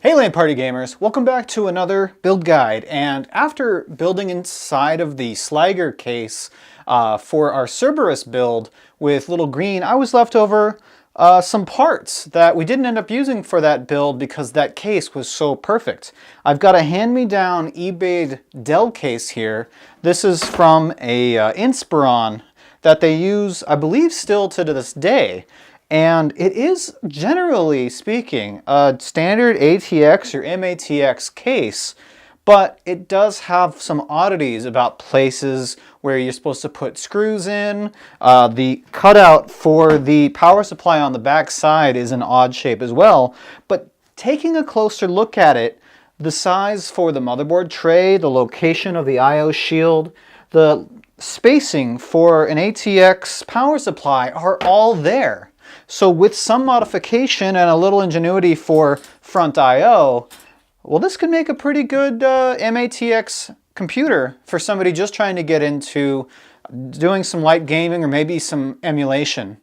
Hey LAN Party Gamers, welcome back to another build guide. And after building inside of the Sliger case for our Cerberus build with Little Green, I was left over some parts that we didn't end up using for that build because that case was so perfect. I've got a hand-me-down eBay Dell case here. This is from a Inspiron that they use, I believe, still to this day. And it is, generally speaking, a standard ATX or MATX case, but it does have some oddities about places where you're supposed to put screws in. The cutout for the power supply on the back side is an odd shape as well, but taking a closer look at it, the size for the motherboard tray, the location of the I/O shield, the spacing for an ATX power supply are all there. So with some modification and a little ingenuity for front I/O, well, this could make a pretty good MATX computer for somebody just trying to get into doing some light gaming or maybe some emulation.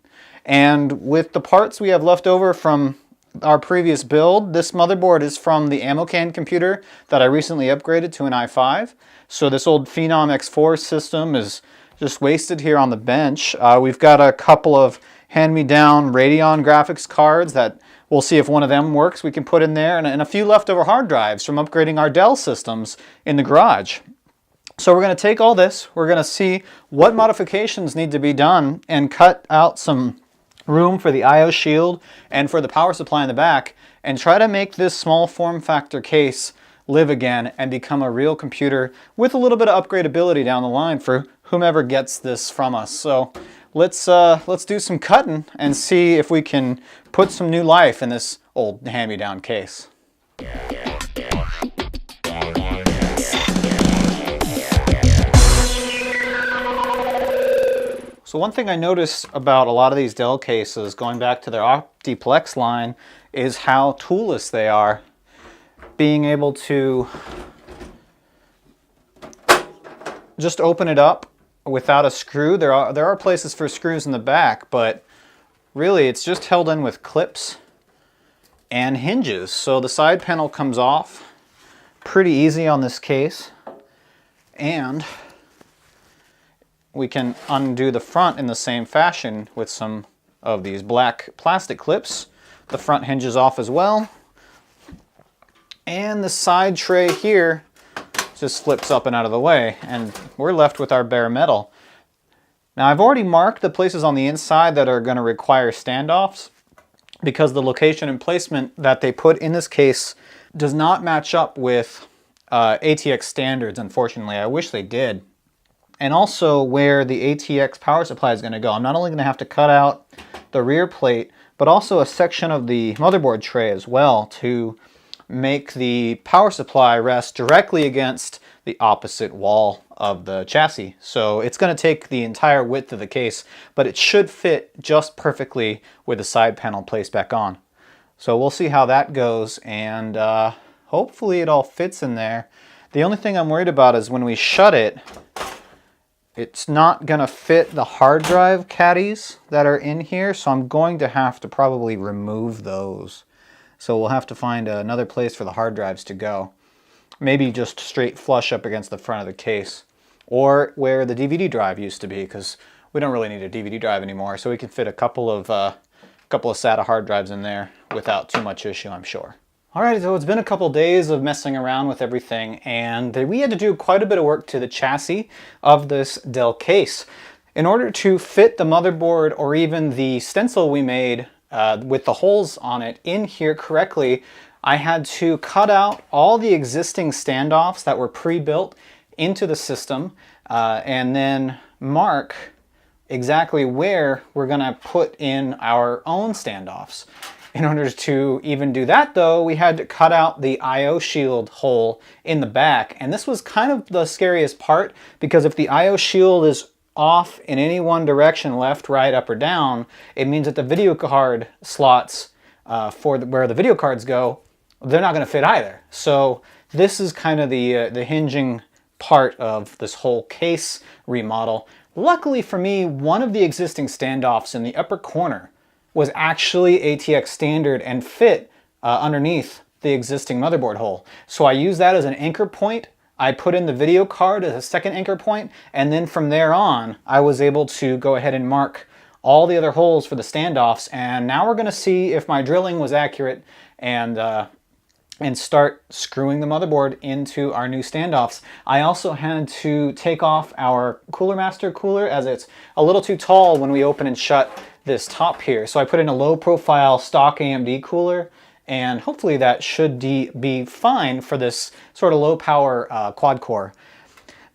And with the parts we have left over from our previous build, this motherboard is from the ammo can computer that I recently upgraded to an i5. So this old Phenom X4 system is just wasted here on the bench. We've got a couple of hand-me-down Radeon graphics cards that we'll see if one of them works. We can put in there, and a few leftover hard drives from upgrading our Dell systems in the garage. So we're going to take all this, we're going to see what modifications need to be done and cut out some room for the I/O shield and for the power supply in the back, and try to make this small form factor case live again and become a real computer with a little bit of upgradability down the line for whomever gets this from us. So let's do some cutting and see if we can put some new life in this old hand-me-down case. So one thing I noticed about a lot of these Dell cases, going back to their Optiplex line, is how toolless they are. Being able to just open it up without a screw. There are places for screws in the back, but really it's just held in with clips and hinges. So the side panel comes off pretty easy on this case, and we can undo the front in the same fashion with some of these black plastic clips. The front hinges off as well, and the side tray here just flips up and out of the way, and we're left with our bare metal. Now I've already marked the places on the inside that are going to require standoffs because the location and placement that they put in this case does not match up with ATX standards, unfortunately. I wish they did. And also where the ATX power supply is going to go. I'm not only going to have to cut out the rear plate, but also a section of the motherboard tray as well to make the power supply rest directly against the opposite wall of the chassis. So it's going to take the entire width of the case, but it should fit just perfectly with the side panel placed back on. So we'll see how that goes, and hopefully it all fits in there. The only thing I'm worried about is when we shut it, it's not going to fit the hard drive caddies that are in here, so I'm going to have to probably remove those. So we'll have to find another place for the hard drives to go. Maybe just straight flush up against the front of the case, or where the DVD drive used to be, because we don't really need a DVD drive anymore, so we can fit a couple of SATA hard drives in there without too much issue, I'm sure. Alright, so it's been a couple days of messing around with everything, and we had to do quite a bit of work to the chassis of this Dell case. In order to fit the motherboard or even the stencil we made with the holes on it in here correctly, I had to cut out all the existing standoffs that were pre-built into the system and then mark exactly where we're going to put in our own standoffs. In order to even do that though, we had to cut out the I/O shield hole in the back, and this was kind of the scariest part because if the I/O shield is off in any one direction, left, right, up, or down, it means that the video card slots where the video cards go, they're not going to fit either. So this is kind of the hinging part of this whole case remodel. Luckily for me, one of the existing standoffs in the upper corner was actually ATX standard and fit underneath the existing motherboard hole. So I use that as an anchor point. I put in the video card as a second anchor point, and then from there on, I was able to go ahead and mark all the other holes for the standoffs, and now we're going to see if my drilling was accurate and start screwing the motherboard into our new standoffs. I also had to take off our Cooler Master cooler as it's a little too tall when we open and shut this top here. So I put in a low profile stock AMD cooler, and hopefully that should be fine for this sort of low power quad core.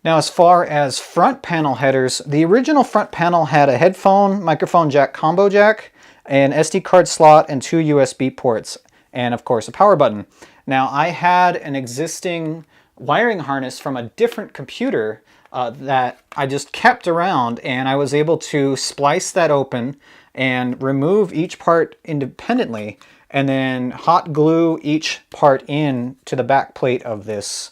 Now, as far as front panel headers, the original front panel had a headphone, microphone jack combo jack, an SD card slot, and 2 USB ports, and of course a power button. Now, I had an existing wiring harness from a different computer that I just kept around, and I was able to splice that open and remove each part independently, and then hot glue each part in to the back plate of this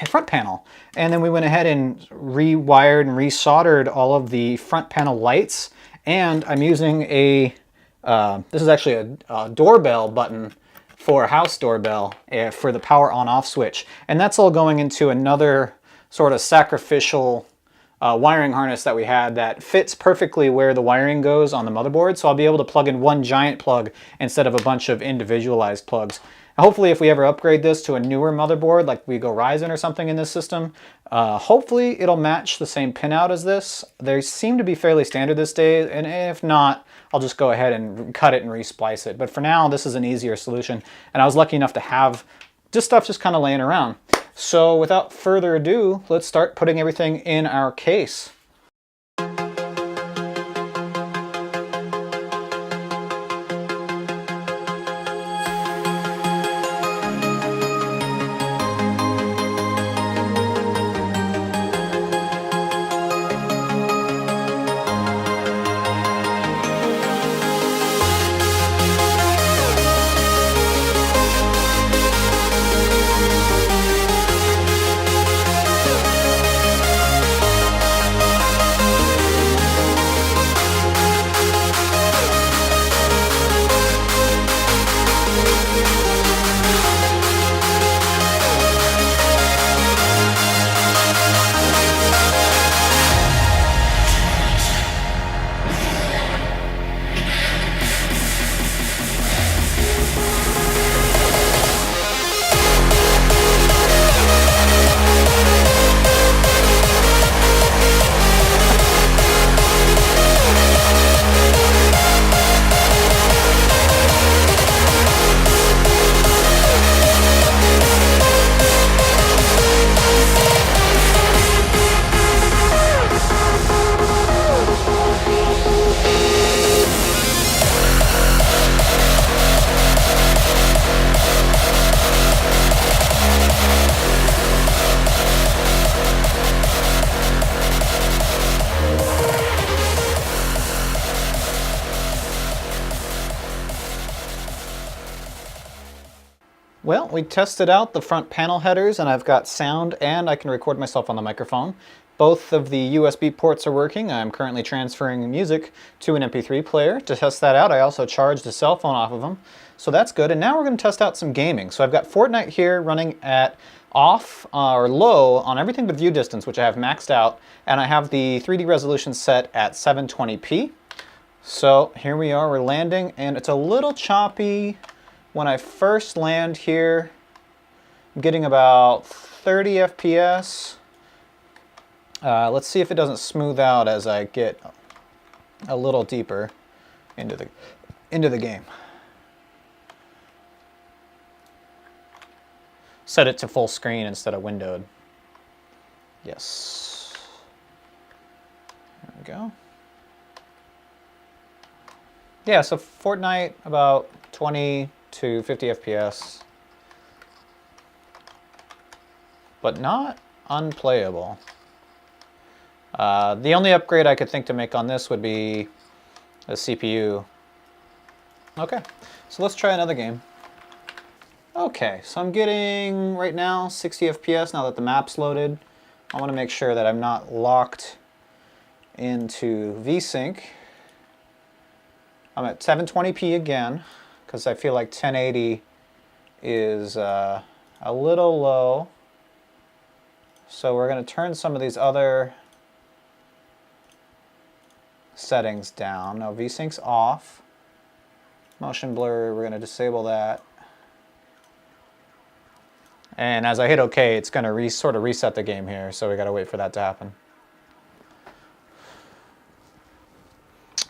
front panel. And then we went ahead and rewired and resoldered all of the front panel lights. And I'm using a, this is actually a doorbell button for a house doorbell for the power on off switch. And that's all going into another sort of sacrificial wiring harness that we had that fits perfectly where the wiring goes on the motherboard. So I'll be able to plug in one giant plug instead of a bunch of individualized plugs. Hopefully, if we ever upgrade this to a newer motherboard, like we go Ryzen or something in this system, hopefully it'll match the same pinout as this. They seem to be fairly standard this day, and if not, I'll just go ahead and cut it and resplice it. But for now, this is an easier solution, and I was lucky enough to have this stuff just kind of laying around. So without further ado, let's start putting everything in our case. Well, we tested out the front panel headers, and I've got sound and I can record myself on the microphone. Both of the USB ports are working. I'm currently transferring music to an MP3 player. To test that out, I also charged a cell phone off of them. So that's good. And now we're going to test out some gaming. So I've got Fortnite here running at off or low on everything but view distance, which I have maxed out. And I have the 3D resolution set at 720p. So here we are, we're landing, and it's a little choppy. When I first land here, I'm getting about 30 FPS. Let's see if it doesn't smooth out as I get a little deeper into the game. Set it to full screen instead of windowed. Yes. There we go. Yeah, so Fortnite about 20 to 50 FPS, but not unplayable. The only upgrade I could think to make on this would be a CPU. Okay, so let's try another game. Okay, so I'm getting right now 60 FPS now that the map's loaded. I want to make sure that I'm not locked into VSync. I'm at 720p again, because I feel like 1080 is a little low. So we're going to turn some of these other settings down. Now VSync's off. Motion blur, we're going to disable that. And as I hit OK, it's going to sort of reset the game here, so we got to wait for that to happen.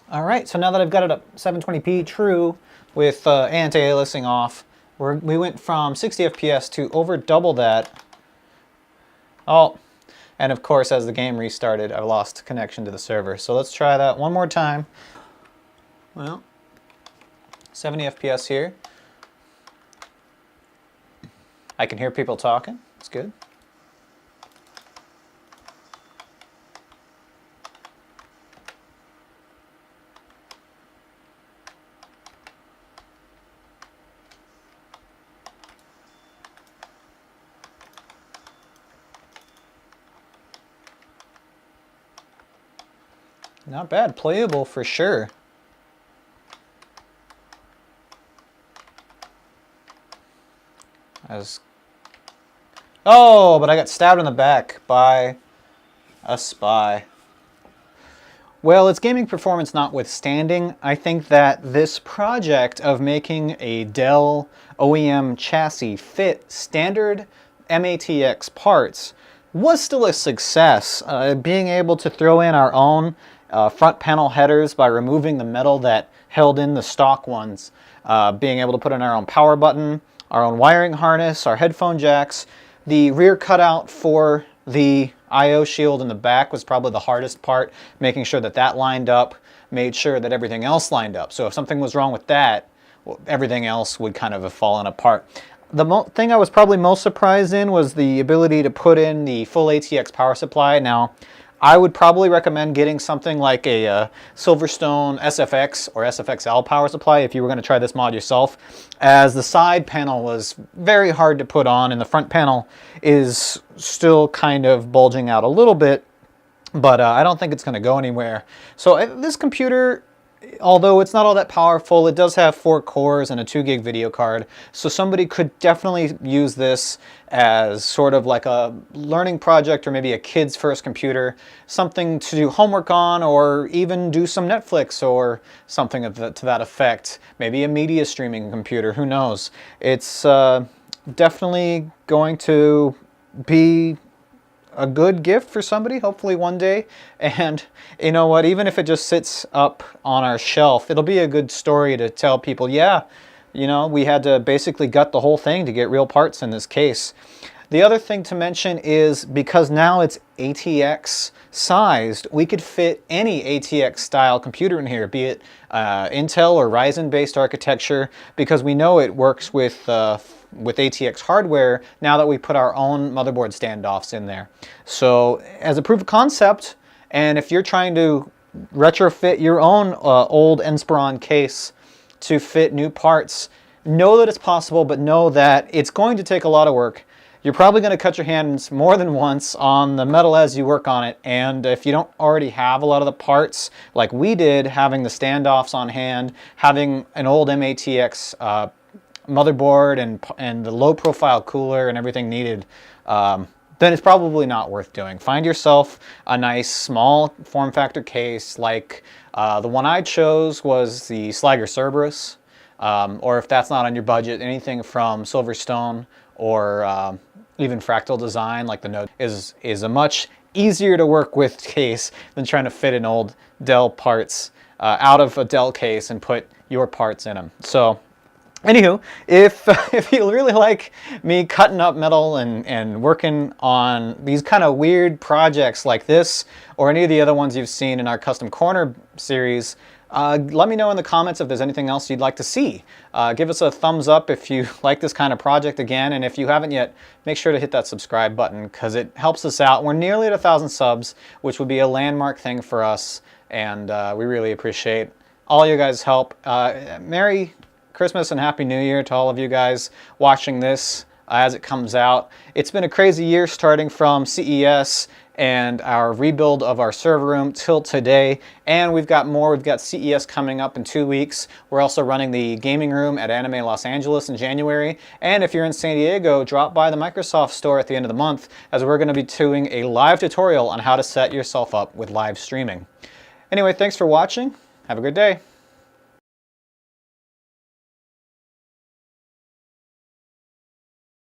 All right, so now that I've got it at 720p true with anti-aliasing off, we went from 60 FPS to over double that. Oh, and of course, as the game restarted, I lost connection to the server. So let's try that one more time. Well, 70 FPS here. I can hear people talking. That's good. Not bad, playable for sure. Oh, but I got stabbed in the back by a spy. Well, its gaming performance notwithstanding, I think that this project of making a Dell OEM chassis fit standard MATX parts was still a success. Being able to throw in our own front panel headers by removing the metal that held in the stock ones, being able to put in our own power button, our own wiring harness, our headphone jacks. The rear cutout for the I/O shield in the back was probably the hardest part, making sure that that lined up, made sure that everything else lined up. So if something was wrong with that, well, everything else would kind of have fallen apart. The thing I was probably most surprised in was the ability to put in the full ATX power supply. Now, I would probably recommend getting something like a Silverstone SFX or SFXL power supply if you were going to try this mod yourself, as the side panel was very hard to put on and the front panel is still kind of bulging out a little bit, but I don't think it's going to go anywhere. So this computer, although it's not all that powerful, it does have 4 cores and a 2 gig video card, so somebody could definitely use this as sort of like a learning project or maybe a kid's first computer, something to do homework on or even do some Netflix or something to that effect. Maybe a media streaming computer, who knows. It's definitely going to be a good gift for somebody, hopefully one day. And you know what, even if it just sits up on our shelf, it'll be a good story to tell people, yeah, you know, we had to basically gut the whole thing to get real parts in this case. The other thing to mention is, because now it's ATX sized, we could fit any ATX style computer in here, be it Intel or Ryzen based architecture, because we know it works with ATX hardware now that we put our own motherboard standoffs in there. So as a proof of concept, and if you're trying to retrofit your own old Inspiron case to fit new parts, know that it's possible, but know that it's going to take a lot of work. You're probably going to cut your hands more than once on the metal as you work on it, and if you don't already have a lot of the parts like we did, having the standoffs on hand, having an old MATX motherboard and the low profile cooler and everything needed, then it's probably not worth doing. Find yourself a nice small form factor case, like the one I chose was the Slager Cerberus, or if that's not on your budget, anything from Silverstone or even Fractal Design, like the Note, is a much easier to work with case than trying to fit an old Dell parts out of a Dell case and put your parts in them. So anywho, if you really like me cutting up metal and working on these kind of weird projects like this, or any of the other ones you've seen in our Custom Corner series, let me know in the comments if there's anything else you'd like to see. Give us a thumbs up if you like this kind of project again, and if you haven't yet, make sure to hit that subscribe button because it helps us out. We're nearly at 1,000 subs, which would be a landmark thing for us, and we really appreciate all you guys' help. Merry Christmas and Happy New Year to all of you guys watching this. as it comes out. It's been a crazy year, starting from CES and our rebuild of our server room till today, and we've got more. We've got CES coming up in 2 weeks. We're also running the gaming room at Anime Los Angeles in January, and if you're in San Diego, drop by the Microsoft store at the end of the month, as we're going to be doing a live tutorial on how to set yourself up with live streaming. Anyway, thanks for watching. Have a good day.